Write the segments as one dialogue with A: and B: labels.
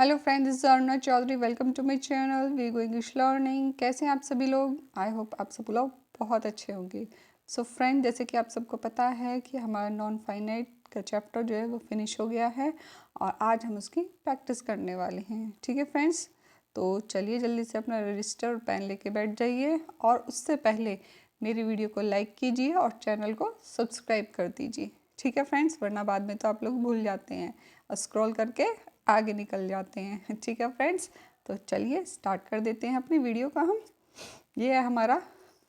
A: Hello friends, this is Aruna Chaudhary. Welcome to my channel we going English learning. कैसे हैं आप सभी लोग? आई होप आप सब लोग बहुत अच्छे होंगे। सो फ्रेंड, जैसे कि आप सबको पता है कि हमारा नॉन फाइनाइट का चैप्टर जो है वो फिनिश हो गया है और आज हम उसकी प्रैक्टिस करने वाले हैं। ठीक है फ्रेंड्स, तो चलिए जल्दी से अपना रजिस्टर और पेन लेके बैठ जाइए और उससे पहले मेरी वीडियो को लाइक कीजिए और चैनल को सब्सक्राइब कर दीजिए। ठीक है फ्रेंड्स, वरना बाद में तो आप लोग भूल जाते हैं और स्क्रॉल करके आगे निकल जाते हैं। ठीक है फ्रेंड्स, तो चलिए स्टार्ट कर देते हैं अपनी वीडियो का। हम ये है हमारा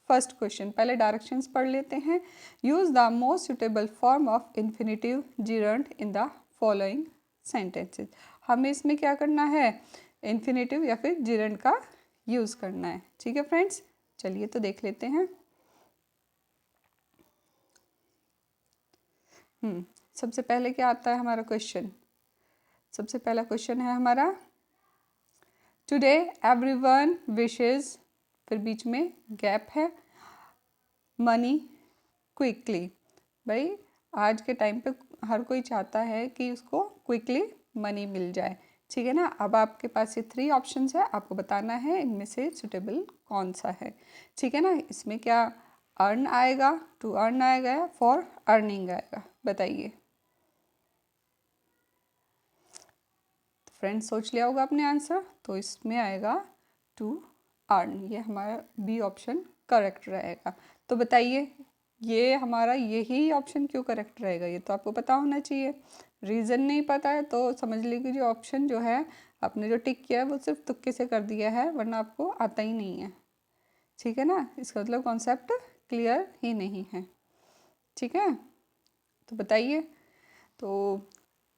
A: फर्स्ट क्वेश्चन। पहले डायरेक्शंस पढ़ लेते हैं। Use the most suitable form of infinitive gerund in the following sentences. हमें इसमें क्या करना है? इन्फिनेटिव या फिर जिरंड का यूज़ करना है। ठीक है फ्रेंड्स, चलिए तो देख लेते हैं। सबसे पहले क्या आता है हमारा क्वेश्चन? सबसे पहला क्वेश्चन है हमारा, टुडे एवरीवन विशेस, फिर बीच में गैप है, मनी क्विकली। भाई आज के टाइम पे हर कोई चाहता है कि उसको क्विकली मनी मिल जाए। ठीक है ना। अब आपके पास ये 3 ऑप्शंस है, आपको बताना है इनमें से सुटेबल कौन सा है। ठीक है ना। इसमें क्या अर्न आएगा, टू अर्न आएगा या फॉर अर्निंग आएगा? बताइए। फ्रेंड्स सोच लिया होगा अपने आंसर, तो इसमें आएगा टू अर्न। ये हमारा बी ऑप्शन करेक्ट रहेगा। तो बताइए ये हमारा यही ऑप्शन क्यों करेक्ट रहेगा? ये तो आपको पता होना चाहिए। रीज़न नहीं पता है तो समझ लीजिए जो ऑप्शन जो है आपने जो टिक किया है वो सिर्फ तुक्के से कर दिया है, वरना आपको आता ही नहीं है। ठीक है ना। इसका मतलब कॉन्सेप्ट क्लियर ही नहीं है। ठीक है, तो बताइए। तो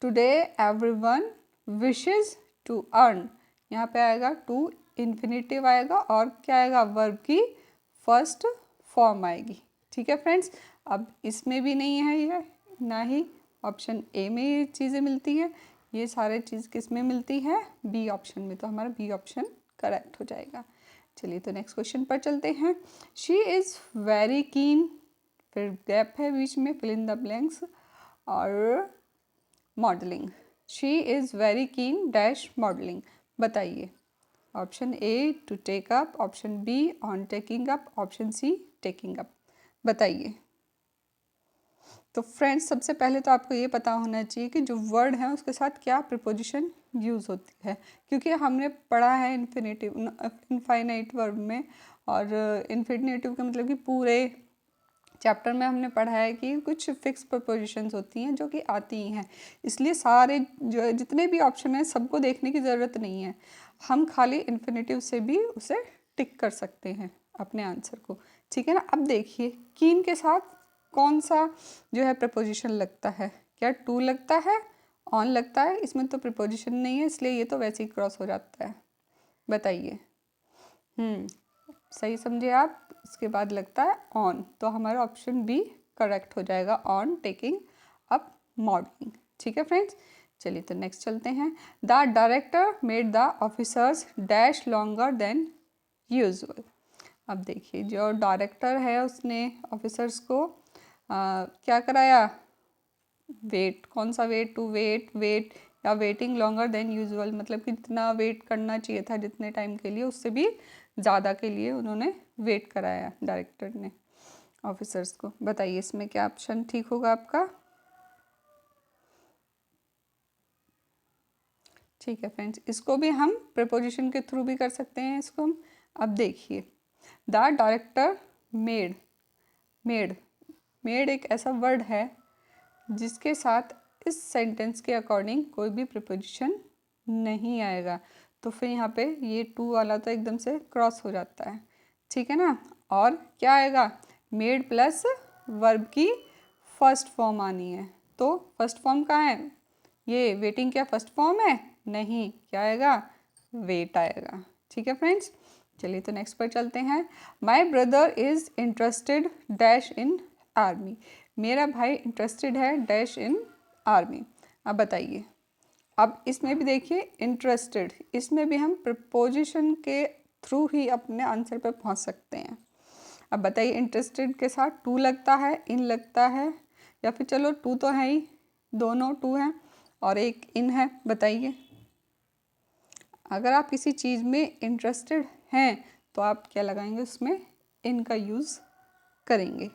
A: today everyone wishes to earn, यहाँ पे आएगा टू, इन्फिनेटिव आएगा और क्या आएगा? वर्ब की फर्स्ट फॉर्म आएगी। ठीक है फ्रेंड्स, अब इसमें भी नहीं है ये, ना ही ऑप्शन ए में ये चीज़ें मिलती हैं। ये सारे चीज़ किस में मिलती है? बी ऑप्शन में। तो हमारा बी ऑप्शन करेक्ट हो जाएगा। चलिए तो नेक्स्ट क्वेश्चन पर चलते हैं। शी इज़ वेरी कीन, फिर गैप है बीच में, फिल इन द ब्लैंक्स, और modelling. She is very keen dash modelling. बताइए। Option A to take up, option B on taking up, option C taking up. बताइए। तो फ्रेंड्स सबसे पहले तो आपको ये पता होना चाहिए कि जो वर्ड है उसके साथ क्या प्रिपोजिशन यूज़ होती है, क्योंकि हमने पढ़ा है इन्फिनेटिव इनफाइनाइट वर्ब में, और इन्फिनेटिव का मतलब कि पूरे चैप्टर में हमने पढ़ा है कि कुछ फिक्स प्रपोजिशंस होती हैं जो कि आती ही हैं। इसलिए सारे जो जितने भी ऑप्शन हैं सबको देखने की ज़रूरत नहीं है, हम खाली इन्फिनेटिव से भी उसे टिक कर सकते हैं अपने आंसर को। ठीक है ना। अब देखिए कीन के साथ कौन सा जो है प्रपोजिशन लगता है? क्या टू लगता है, ऑन लगता है? इसमें तो प्रपोजिशन नहीं है, इसलिए ये तो वैसे ही क्रॉस हो जाता है। बताइए। सही समझे आप। इसके बाद लगता है ऑन, तो हमारा ऑप्शन बी करेक्ट हो जाएगा, ऑन टेकिंग अप मॉडलिंग। ठीक है फ्रेंड्स, चलिए तो नेक्स्ट चलते हैं। The director made the officers dash longer than usual. अब देखिए जो डायरेक्टर है उसने ऑफिसर्स को क्या कराया? वेट। कौन सा वेट? टू वेट, वेट या वेटिंग लॉन्गर देन यूजुअल, मतलब कि जितना वेट करना चाहिए था जितने टाइम के लिए, उससे भी ज़्यादा के लिए उन्होंने वेट कराया डायरेक्टर ने ऑफिसर्स को। बताइए इसमें क्या ऑप्शन ठीक होगा आपका? ठीक है फ्रेंड्स, इसको भी हम प्रपोजिशन के थ्रू भी कर सकते हैं इसको हम। अब देखिए, the director made, made, made एक ऐसा वर्ड है जिसके साथ इस सेंटेंस के अकॉर्डिंग कोई भी प्रिपोजिशन नहीं आएगा, तो फिर यहाँ पे ये टू वाला तो एकदम से क्रॉस हो जाता है। ठीक है ना। और क्या आएगा? मेड प्लस वर्ब की फर्स्ट फॉर्म आनी है। तो फर्स्ट फॉर्म कहाँ है? ये वेटिंग क्या फर्स्ट फॉर्म है? नहीं, क्या आएगा? वेट आएगा। ठीक है फ्रेंड्स, चलिए तो नेक्स्ट पर चलते हैं। My brother is interested dash in army. मेरा भाई इंटरेस्टेड है डैश इन आर्मी। अब बताइए। अब इसमें भी देखिए इंटरेस्टेड, इसमें भी हम प्रपोजिशन के थ्रू ही अपने आंसर पर पहुंच सकते हैं। अब बताइए इंटरेस्टेड के साथ टू लगता है, इन लगता है, या फिर चलो टू तो है ही, दोनों टू हैं और एक इन है। बताइए। अगर आप किसी चीज़ में इंटरेस्टेड हैं तो आप क्या लगाएंगे, उसमें इन का यूज़ करेंगे।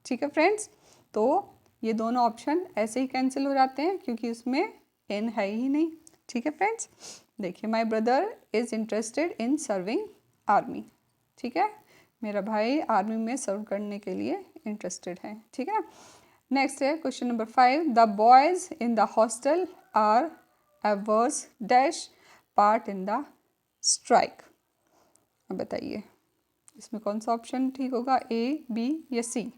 A: ठीक है फ्रेंड्स, तो ये दोनों ऑप्शन ऐसे ही कैंसिल हो जाते हैं क्योंकि उसमें इन है ही नहीं। ठीक है फ्रेंड्स, देखिए my brother is interested in serving army. ठीक है, मेरा भाई आर्मी में सर्व करने के लिए इंटरेस्टेड है। ठीक है, नेक्स्ट है question number 5, the boys in the hostel are averse dash part in the strike. अब बताइए इसमें कौन सा ऑप्शन ठीक होगा, ए, बी या सी।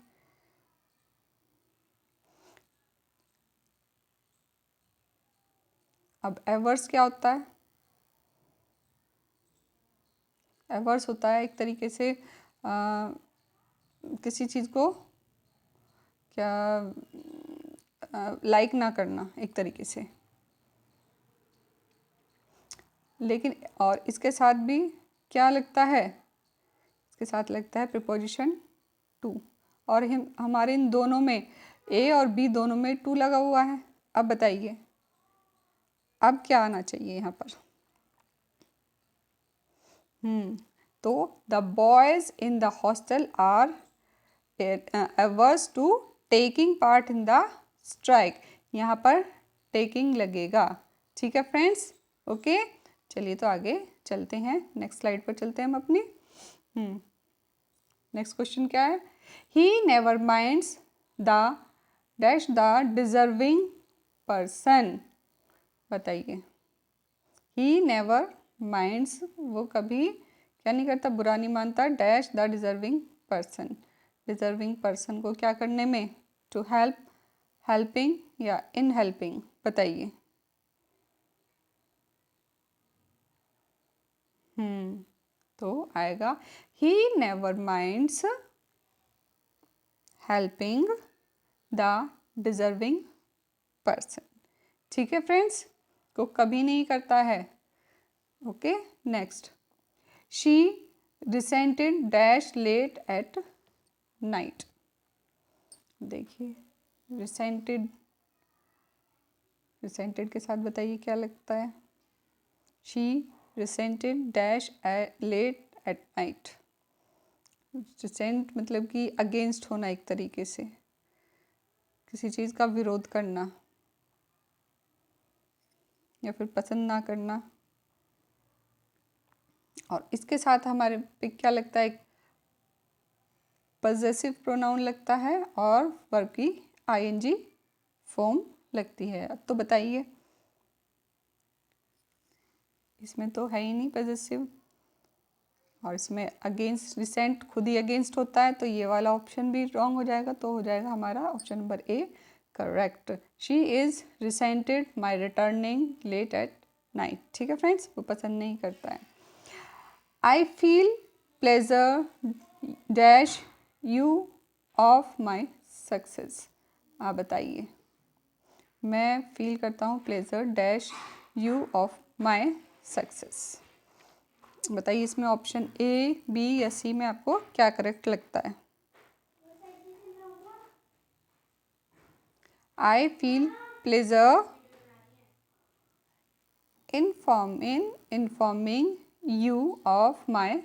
A: अब एवर्स क्या होता है? एवर्स होता है एक तरीके से किसी चीज़ को क्या लाइक ना करना एक तरीके से। लेकिन और इसके साथ भी क्या लगता है, इसके साथ लगता है प्रीपोजिशन टू, और हमारे इन दोनों में ए और बी दोनों में टू लगा हुआ है। अब बताइए अब क्या आना चाहिए यहाँ पर। तो the boys in the hostel are averse to taking part in the strike, यहाँ पर टेकिंग लगेगा। ठीक है फ्रेंड्स, ओके चलिए तो आगे चलते हैं, नेक्स्ट स्लाइड पर चलते हैं हम अपनी। नेक्स्ट क्वेश्चन क्या है, ही never minds the dash the deserving person. बताइए, ही नेवर माइंड्स, वो कभी क्या नहीं करता, बुरा नहीं मानता, dash the deserving person, deserving person को क्या करने में, टू हेल्प, हेल्पिंग या इन हेल्पिंग। बताइए। तो आएगा ही never minds helping the deserving person. ठीक है फ्रेंड्स, को कभी नहीं करता है। Okay next, she resented dash late at night. देखिए रिसेंटेड, रिसेंटेड के साथ बताइए क्या लगता है, she resented dash late at night. Resent मतलब कि अगेंस्ट होना, एक तरीके से किसी चीज़ का विरोध करना या फिर पसंद ना करना। और इसके साथ हमारे पे क्या लगता है, पजेसिव प्रोनाउन लगता है और वर्ब की आईएनजी फॉर्म लगती है। अब तो बताइए, इसमें तो है ही नहीं पजेसिव, और इसमें अगेंस्ट, रिसेंट खुद ही अगेंस्ट होता है, तो ये वाला ऑप्शन भी रॉन्ग हो जाएगा। तो हो जाएगा हमारा option number A correct, she is resented my returning late at night. ठीक है फ्रेंड्स, वो पसंद नहीं करता है। I feel pleasure dash you of my success. आप बताइए, मैं फील करता हूँ pleasure dash you of my success. बताइए इसमें ऑप्शन ए, बी या सी में आपको क्या करेक्ट लगता है। I feel pleasure informing you of my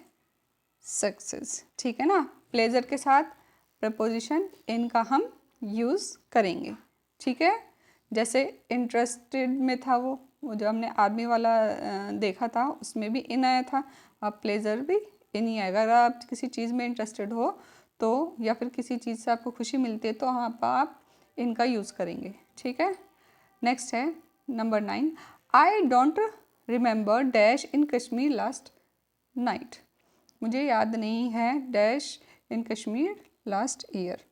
A: success. ठीक है ना, प्लेजर के साथ प्रपोजिशन इन का हम यूज़ करेंगे। ठीक है, जैसे इंटरेस्टेड में था वो जो हमने आर्मी वाला देखा था, उसमें भी इन आया था। अब प्लेजर भी इन ही आएगा। अगर आप किसी चीज़ में इंटरेस्टेड हो तो, या फिर किसी चीज़ से आपको खुशी मिलती है, तो वहाँ पर आप इनका यूज़ करेंगे। ठीक है, नेक्स्ट है number 9, I don't remember dash in Kashmir last night. मुझे याद नहीं है dash in Kashmir last year.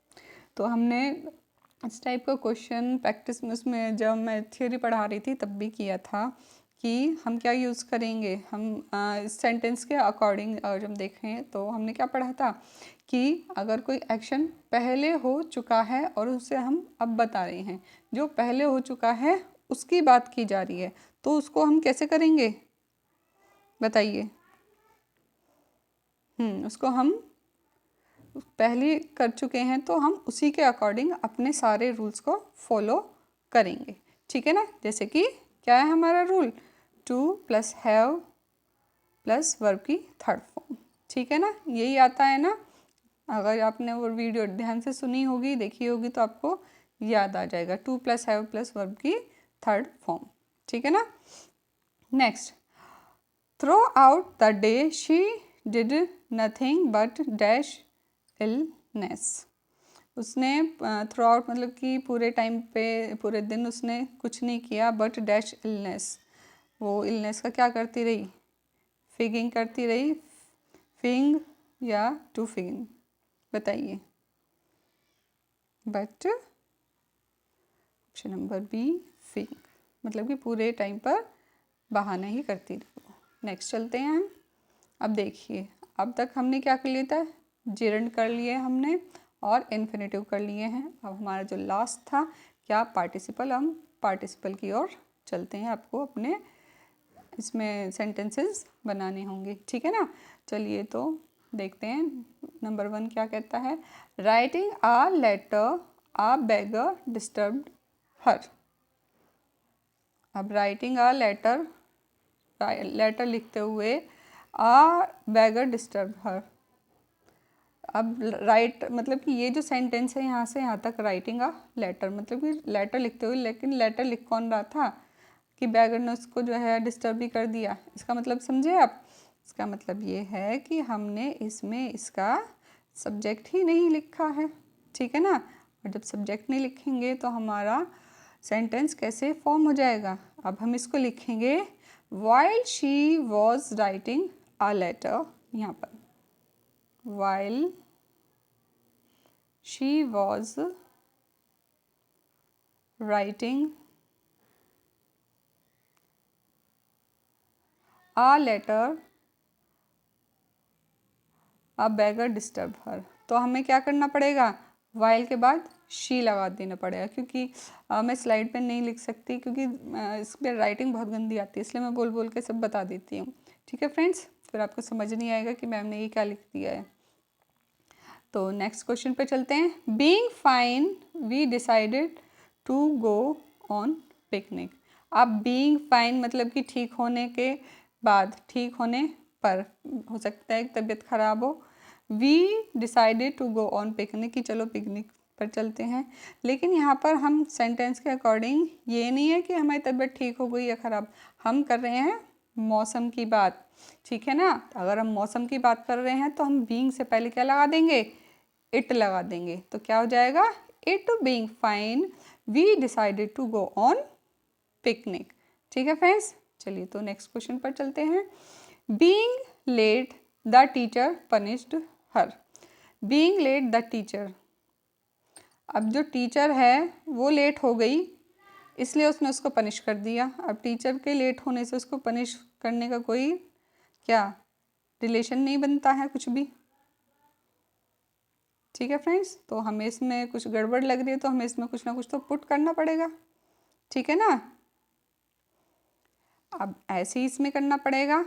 A: तो हमने इस टाइप का क्वेश्चन प्रैक्टिस में, उसमें जब मैं थ्योरी पढ़ा रही थी तब भी किया था कि हम क्या यूज़ करेंगे। हम इस सेंटेंस के अकॉर्डिंग जब हम देखें तो हमने क्या पढ़ा था कि अगर कोई एक्शन पहले हो चुका है और उसे हम अब बता रहे हैं, जो पहले हो चुका है उसकी बात की जा रही है, तो उसको हम कैसे करेंगे बताइए। उसको हम पहले कर चुके हैं तो हम उसी के अकॉर्डिंग अपने सारे रूल्स को फॉलो करेंगे। ठीक है ना, जैसे कि क्या है हमारा rule, two plus have plus verb की थर्ड फॉर्म। ठीक है ना, यही आता है ना। अगर आपने वो वीडियो ध्यान से सुनी होगी, देखी होगी, तो आपको याद आ जाएगा। Two plus have plus verb की थर्ड फॉर्म। ठीक है ना। Next, through out the day she did nothing but dash illness. उसने थ्रू आउट मतलब कि पूरे टाइम पे, पूरे दिन उसने कुछ नहीं किया, बट डैश इलनेस, वो इलनेस का क्या करती रही, फिगिंग करती रही। फिंग या टू फिगिंग, बताइए। बट ऑप्शन नंबर बी फिंग, मतलब कि पूरे टाइम पर बहाना ही करती रही। नेक्स्ट चलते हैं हम। अब देखिए, अब तक हमने क्या कर लिया था, जिरंड कर लिए हमने और इन्फिनेटिव कर लिए हैं। अब हमारा जो लास्ट था क्या, पार्टिसिपल। हम पार्टिसिपल की ओर चलते हैं, आपको अपने इसमें सेंटेंसेस बनाने होंगे। ठीक है ना। चलिए तो देखते हैं। नंबर 1 क्या कहता है, writing a letter a beggar disturbed her. अब राइटिंग अ लेटर, लेटर लिखते हुए आ बेगर डिस्टर्ब हर। अब राइट मतलब कि ये जो सेंटेंस है यहाँ से यहाँ तक राइटिंग अ लेटर, मतलब कि लेटर लिखते हुए, लेकिन लेटर लिख कौन रहा था कि बेगर ने उसको जो है डिस्टर्ब भी कर दिया। इसका मतलब समझे आप, इसका मतलब ये है कि हमने इसमें इसका सब्जेक्ट ही नहीं लिखा है। ठीक है ना। और जब सब्जेक्ट नहीं लिखेंगे तो हमारा सेंटेंस कैसे फॉर्म हो जाएगा। अब हम इसको लिखेंगे, while she was writing a letter, यहाँ पर while she was writing a letter a beggar disturbed her। तो हमें क्या करना पड़ेगा, while के बाद she लगा देना पड़ेगा, क्योंकि मैं स्लाइड पे नहीं लिख सकती, क्योंकि इस पर राइटिंग बहुत गंदी आती है, इसलिए मैं बोल बोल के सब बता देती हूँ। ठीक है फ्रेंड्स, फिर आपको समझ नहीं आएगा कि मैम ने ये क्या लिख दिया है। तो नेक्स्ट क्वेश्चन पे चलते हैं। Being fine we decided to go on picnic. अब बीइंग फाइन मतलब कि ठीक होने के बाद, ठीक होने पर, हो सकता है तबीयत खराब हो। We decided to go on picnic, कि चलो पिकनिक पर चलते हैं। लेकिन यहाँ पर हम सेंटेंस के अकॉर्डिंग, ये नहीं है कि हमारी तबीयत ठीक हो गई या ख़राब, हम कर रहे हैं मौसम की बात। ठीक है ना। अगर हम मौसम की बात कर रहे हैं तो हम बीइंग से पहले क्या लगा देंगे, इट लगा देंगे। तो क्या हो जाएगा, it being fine we decided to go on picnic. ठीक है फ्रेंड्स, चलिए तो नेक्स्ट क्वेश्चन पर चलते हैं। Being late the teacher punished her. Being late the teacher, अब जो टीचर है वो लेट हो गई, इसलिए उसने उसको पनिश कर दिया। अब टीचर के लेट होने से उसको पनिश करने का कोई क्या रिलेशन नहीं बनता है कुछ भी। ठीक है फ्रेंड्स, तो हमें इसमें कुछ गड़बड़ लग रही है, तो हमें इसमें कुछ ना कुछ तो पुट करना पड़ेगा। ठीक है ना। अब ऐसे ही इसमें करना पड़ेगा।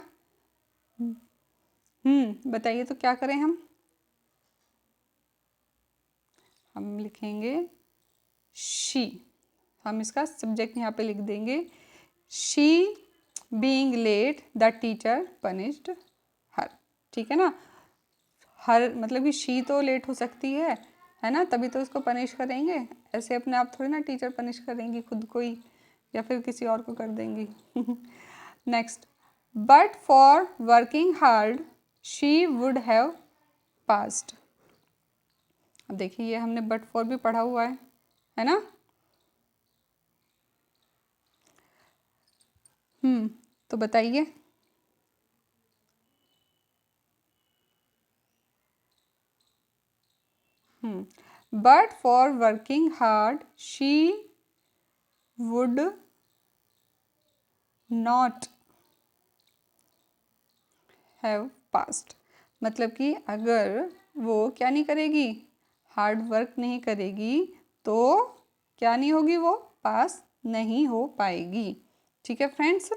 A: बताइए तो क्या करें हम लिखेंगे शी, हम इसका सब्जेक्ट यहाँ पे लिख देंगे, she being late the teacher punished her. ठीक है ना। हर मतलब कि शी तो लेट हो सकती है ना, तभी तो उसको पनिश करेंगे। ऐसे अपने आप थोड़ी ना टीचर पनिश करेंगी खुद को ही, या फिर किसी और को कर देंगी। Next, but for working hard she would have passed. अब देखिए ये हमने बट फॉर भी पढ़ा हुआ है ना। तो बताइए। But for working hard she would not have passed, मतलब कि अगर वो क्या नहीं करेगी, हार्ड वर्क नहीं करेगी, तो क्या नहीं होगी, वो पास नहीं हो पाएगी। ठीक है फ्रेंड्स।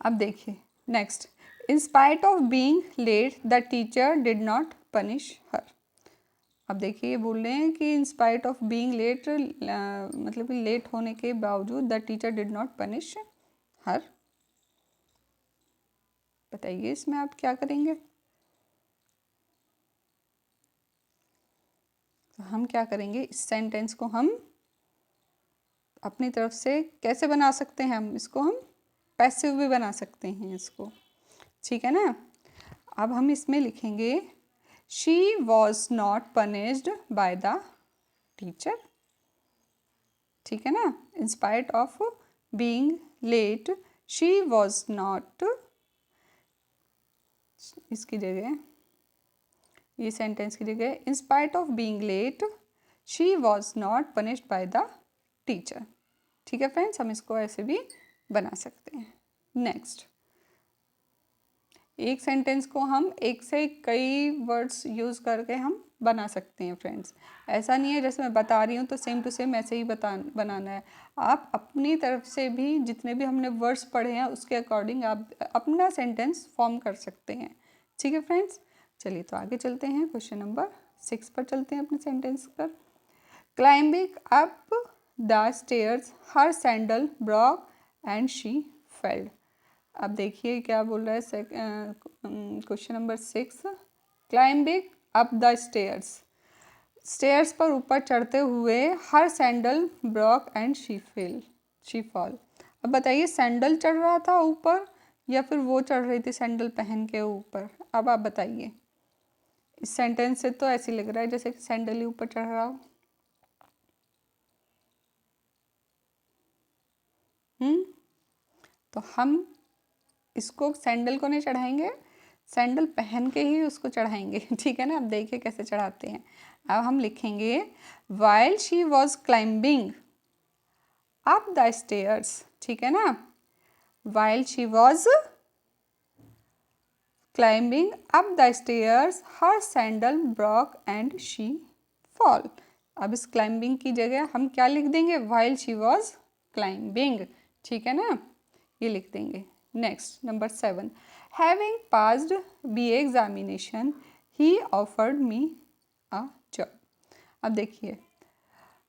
A: अब देखिए next, in spite of being late the teacher did not punish her. अब देखिए ये बोल रहे हैं कि in spite of being late, मतलब कि लेट होने के बावजूद the teacher did not punish her. बताइए इसमें आप क्या करेंगे। तो हम क्या करेंगे, इस सेंटेंस को हम अपनी तरफ से कैसे बना सकते हैं, हम इसको हम पैसिव भी बना सकते हैं इसको, ठीक है ना। अब हम इसमें लिखेंगे she was not punished by the teacher, ठीक है ना। In spite of being late she was not, इसकी जगह, ये सेंटेंस की जगह in spite of being late she was not punished by the teacher, ठीक है फ्रेंड्स। हम इसको ऐसे भी बना सकते हैं। नेक्स्ट, एक सेंटेंस को हम एक से कई वर्ड्स यूज़ करके हम बना सकते हैं फ्रेंड्स। ऐसा नहीं है जैसे मैं बता रही हूँ तो सेम टू सेम ऐसे ही बनाना है। आप अपनी तरफ से भी जितने भी हमने वर्ड्स पढ़े हैं उसके अकॉर्डिंग आप अपना सेंटेंस फॉर्म कर सकते हैं, ठीक है फ्रेंड्स। चलिए तो आगे चलते हैं, क्वेश्चन नंबर 6 पर चलते हैं अपने सेंटेंस पर। Climbing up the stairs her sandal broke and she felled. अब देखिए क्या बोल रहा है question number 6, climbing up the stairs, stairs पर ऊपर चढ़ते हुए her sandal broke and she fall. अब बताइए सैंडल चढ़ रहा था ऊपर या फिर वो चढ़ रही थी सैंडल पहन के ऊपर। अब आप बताइए, इस सेंटेंस से तो ऐसे लग रहा है जैसे सैंडल ही ऊपर चढ़ रहा हो। तो हम इसको सैंडल को नहीं चढ़ाएंगे, सैंडल पहन के ही उसको चढ़ाएंगे, ठीक है ना। अब देखिए कैसे चढ़ाते हैं। अब हम लिखेंगे while she was climbing up the stairs, ठीक है ना। While she was climbing up the stairs her sandal broke and she fall. अब इस क्लाइंबिंग की जगह हम क्या लिख देंगे, वाइल शी वॉज क्लाइंबिंग, ठीक है ना, ये लिख देंगे। Next number 7, having passed BA examination he offered me a job. अब देखिए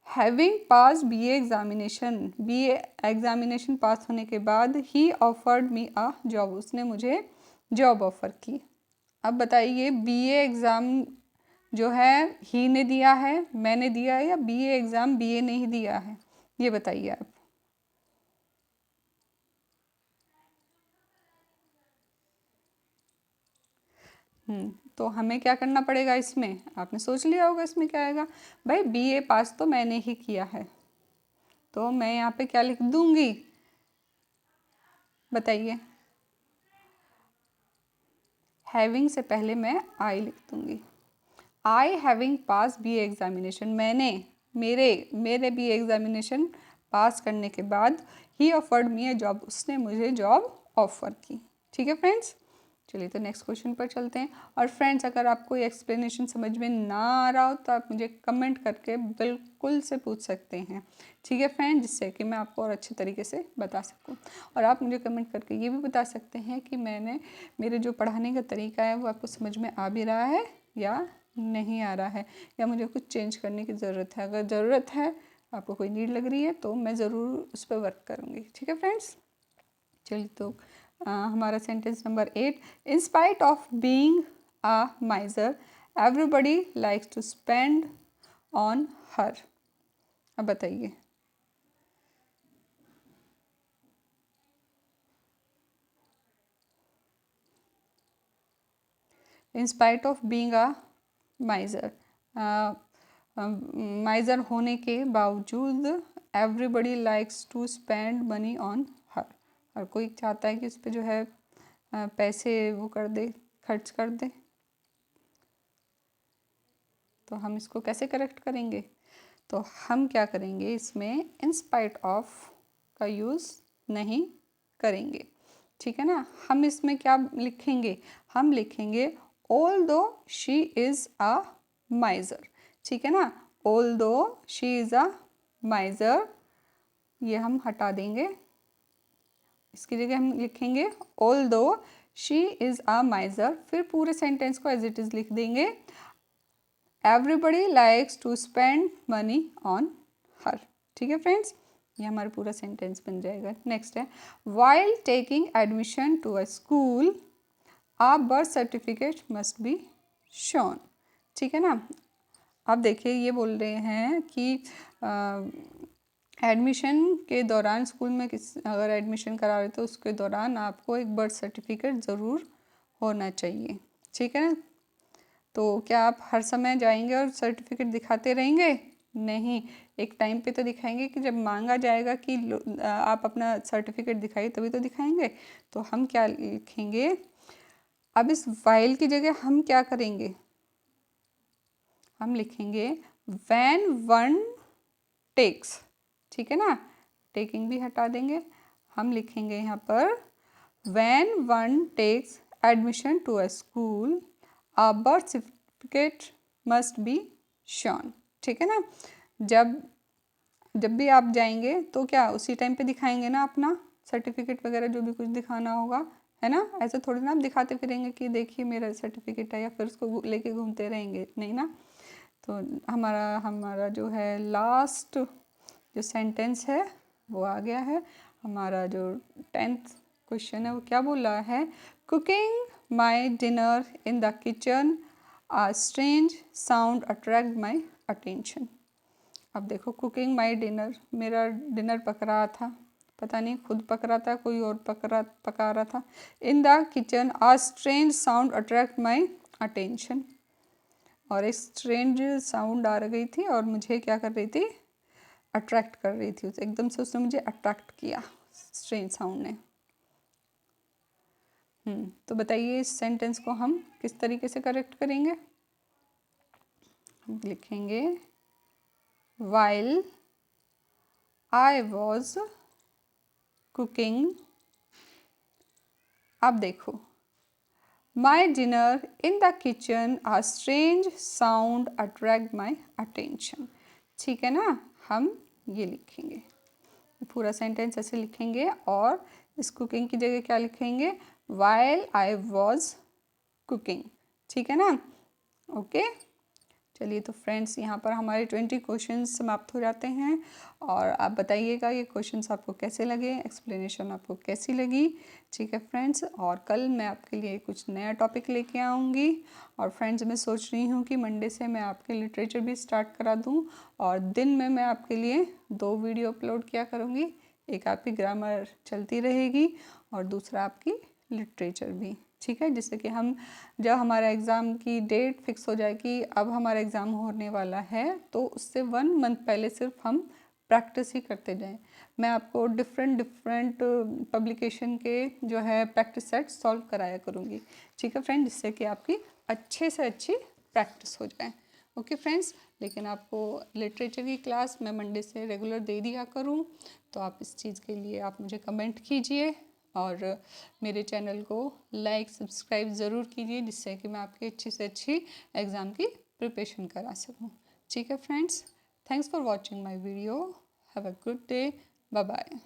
A: हैविंग पास BA एग्जामिनेशन, BA एग्जामिनेशन पास होने के बाद ही ऑफर्ड मी अ जॉब, उसने मुझे जॉब ऑफर की। अब बताइए BA एग्ज़ाम जो है ही ने दिया है, मैंने दिया है, या BA एग्ज़ाम BA ने ही दिया है, ये बताइए आप। तो हमें क्या करना पड़ेगा, इसमें आपने सोच लिया होगा इसमें क्या आएगा। भाई BA पास तो मैंने ही किया है, तो मैं यहाँ पे क्या लिख दूंगी, बताइए। हैविंग से पहले मैं आई लिख दूंगी। I having pass BA examination, मैंने मेरे BA एग्जामिनेशन पास करने के बाद ही ऑफर्ड मी ए जॉब, उसने मुझे जॉब ऑफर की, ठीक है फ्रेंड्स। चलिए तो नेक्स्ट क्वेश्चन पर चलते हैं। और फ्रेंड्स अगर आपको ये एक्सप्लेनेशन समझ में ना आ रहा हो तो आप मुझे कमेंट करके बिल्कुल से पूछ सकते हैं, ठीक है फ्रेंड्स, जिससे कि मैं आपको और अच्छे तरीके से बता सकूं। और आप मुझे कमेंट करके ये भी बता सकते हैं कि मेरे जो पढ़ाने का तरीका है वो आपको समझ में आ भी रहा है या नहीं आ रहा है, या मुझे कुछ चेंज करने की ज़रूरत है। अगर ज़रूरत है, आपको कोई नीड लग रही है, तो मैं ज़रूर उस पर वर्क करूँगी, ठीक है फ्रेंड्स। चलिए तो हमारा sentence number 8, in spite of being a miser everybody likes to spend on her. अब बताइए, in spite of being a miser, miser होने के बावजूद everybody likes to spend money on her, हर कोई चाहता है कि उस पर जो है पैसे वो कर दे, खर्च कर दे। तो हम इसको कैसे करेक्ट करेंगे, तो हम क्या करेंगे, इसमें इन स्पाइट ऑफ का यूज़ नहीं करेंगे, ठीक है ना। हम इसमें क्या लिखेंगे, हम लिखेंगे ऑल दो शी इज़ अ माइजर, ठीक है ना। ऑल दो शी इज़ अ माइजर, ये हम हटा देंगे, इसकी जगह हम लिखेंगे ऑल दो शी इज़ अ माइजर, फिर पूरे सेंटेंस को एज इट इज़ लिख देंगे, everybody likes to spend money on her, ठीक है फ्रेंड्स, ये हमारा पूरा सेंटेंस बन जाएगा। नेक्स्ट है, while taking admission to a school a birth certificate must be shown. ठीक है ना। अब देखिए ये बोल रहे हैं कि एडमिशन के दौरान स्कूल में अगर एडमिशन करा रहे तो उसके दौरान आपको एक बर्थ सर्टिफिकेट ज़रूर होना चाहिए। ठीक है ना। तो क्या आप हर समय जाएंगे और सर्टिफिकेट दिखाते रहेंगे? नहीं, एक टाइम पे तो दिखाएंगे कि जब मांगा जाएगा कि आप अपना सर्टिफिकेट दिखाइए तभी तो दिखाएंगे। तो हम क्या लिखेंगे, अब इस वाइल की जगह हम क्या करेंगे, हम लिखेंगे व्हेन वन टेक्स। ठीक है ना, टेकिंग भी हटा देंगे। हम लिखेंगे यहाँ पर when one takes admission to a school a birth certificate must be shown. ठीक है ना। जब भी आप जाएंगे तो क्या उसी टाइम पे दिखाएंगे ना अपना सर्टिफिकेट वगैरह जो भी कुछ दिखाना होगा, है ना। ऐसे थोड़ी ना आप दिखाते फिरेंगे कि देखिए मेरा सर्टिफिकेट है, या फिर उसको लेके घूमते रहेंगे, नहीं ना। तो हमारा जो है लास्ट जो सेंटेंस है वो आ गया है। हमारा जो 10th क्वेश्चन है वो क्या बोल रहा है, cooking my dinner in the kitchen a strange sound attract my attention. अब देखो कुकिंग माई डिनर, मेरा डिनर पक रहा था, पता नहीं खुद पक रहा था कोई और पका रहा था। In the kitchen a strange sound attract my attention, और एक स्ट्रेंज साउंड आ गई थी और मुझे क्या कर रही थी, अट्रैक्ट कर रही थी, एकदम से उसने मुझे अट्रैक्ट किया स्ट्रेंज साउंड ने। तो बताइए इस सेंटेंस को हम किस तरीके से करेक्ट करेंगे। हम लिखेंगे while I was cooking, अब देखो my dinner in the kitchen a strange sound attract my attention। ठीक है ना, हम ये लिखेंगे, पूरा सेंटेंस ऐसे लिखेंगे और इस कुकिंग की जगह क्या लिखेंगे, while I was cooking। ठीक है ना। ओके चलिए, तो फ्रेंड्स यहाँ पर हमारे 20 क्वेश्चन समाप्त हो जाते हैं, और आप बताइएगा ये क्वेश्चंस आपको कैसे लगे, एक्सप्लेनेशन आपको कैसी लगी। ठीक है फ्रेंड्स, और कल मैं आपके लिए कुछ नया टॉपिक लेके आऊँगी। और फ्रेंड्स मैं सोच रही हूँ कि मंडे से मैं आपके लिटरेचर भी स्टार्ट करा दूँ, और दिन में मैं आपके लिए 2 वीडियो अपलोड किया करूँगी। एक आपकी ग्रामर चलती रहेगी और दूसरा आपकी लिटरेचर भी। ठीक है, जिससे कि हम जब हमारा एग्ज़ाम की डेट फिक्स हो जाए कि अब हमारा एग्ज़ाम होने वाला है, तो उससे 1 मंथ पहले सिर्फ हम प्रैक्टिस ही करते जाएं। मैं आपको डिफरेंट पब्लिकेशन के जो है प्रैक्टिस सेट सॉल्व कराया करूँगी। ठीक है फ्रेंड, जिससे कि आपकी अच्छे से अच्छी प्रैक्टिस हो जाए। ओके फ्रेंड्स, लेकिन आपको लिटरेचर की क्लास मैं मंडे से रेगुलर दे दिया करूँ, तो आप इस चीज़ के लिए आप मुझे कमेंट कीजिए और मेरे चैनल को लाइक सब्सक्राइब ज़रूर कीजिए, जिससे कि मैं आपकी अच्छी से अच्छी एग्ज़ाम की प्रिपरेशन करा सकूँ। ठीक है friends, thanks for watching my video, have a good day, bye bye.